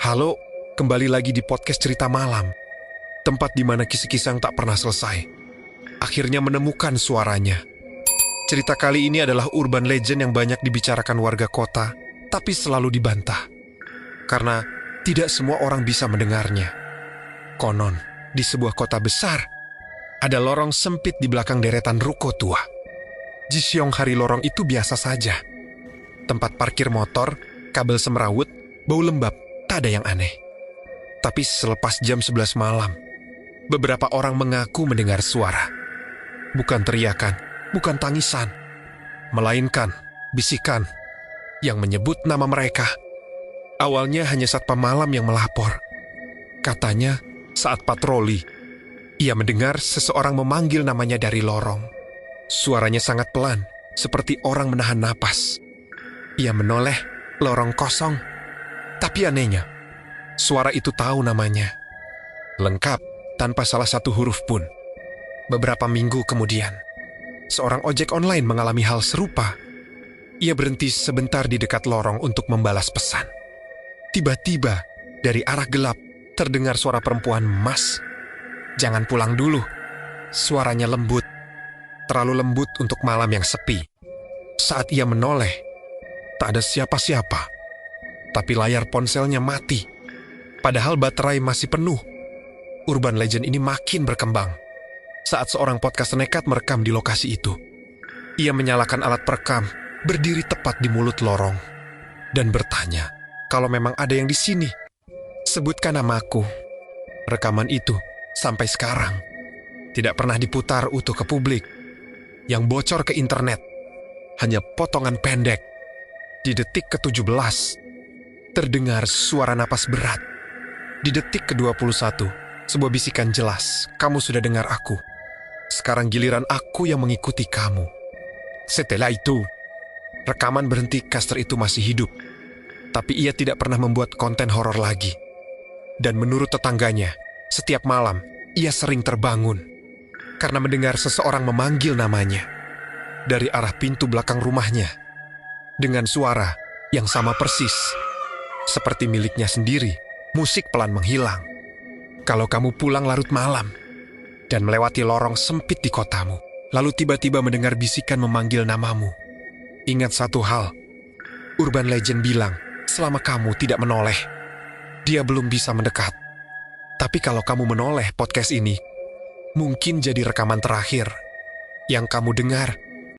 Halo, kembali lagi di podcast Cerita Malam, tempat di mana kisah-kisah yang tak pernah selesai akhirnya menemukan suaranya. Cerita kali ini adalah urban legend yang banyak dibicarakan warga kota, tapi selalu dibantah. Karena tidak semua orang bisa mendengarnya. Konon, di sebuah kota besar, ada lorong sempit di belakang deretan ruko tua. Di siang hari lorong itu biasa saja. Tempat parkir motor, kabel semrawut, bau lembab, tak ada yang aneh. Tapi selepas jam 11 malam, beberapa orang mengaku mendengar suara. Bukan teriakan, bukan tangisan, melainkan bisikan yang menyebut nama mereka. Awalnya hanya satpam malam yang melapor. Katanya saat patroli, ia mendengar seseorang memanggil namanya dari lorong. Suaranya sangat pelan, seperti orang menahan napas. Ia menoleh, lorong kosong. Tapi anehnya, suara itu tahu namanya. Lengkap, tanpa salah satu huruf pun. Beberapa minggu kemudian, seorang ojek online mengalami hal serupa. Ia berhenti sebentar di dekat lorong untuk membalas pesan. Tiba-tiba, dari arah gelap, terdengar suara perempuan, "Mas, jangan pulang dulu." Suaranya lembut, terlalu lembut untuk malam yang sepi. Saat ia menoleh, tak ada siapa-siapa. Tapi layar ponselnya mati. Padahal baterai masih penuh. Urban legend ini makin berkembang. Saat seorang podcaster nekat merekam di lokasi itu, ia menyalakan alat perekam, berdiri tepat di mulut lorong, dan bertanya, "Kalau memang ada yang di sini, sebutkan namaku." Rekaman itu, sampai sekarang, tidak pernah diputar utuh ke publik. Yang bocor ke internet, hanya potongan pendek. Di detik ke-17, terdengar suara napas berat. Di detik ke-21, sebuah bisikan jelas, "Kamu sudah dengar aku. Sekarang giliran aku yang mengikuti kamu." Setelah itu, rekaman berhenti. Caster itu masih hidup, tapi ia tidak pernah membuat konten horor lagi. Dan menurut tetangganya, setiap malam ia sering terbangun karena mendengar seseorang memanggil namanya dari arah pintu belakang rumahnya dengan suara yang sama persis seperti miliknya sendiri. Musik pelan menghilang. Kalau kamu pulang larut malam dan melewati lorong sempit di kotamu, lalu tiba-tiba mendengar bisikan memanggil namamu, ingat satu hal. Urban legend bilang, selama kamu tidak menoleh, dia belum bisa mendekat. Tapi kalau kamu menoleh, podcast ini mungkin jadi rekaman terakhir yang kamu dengar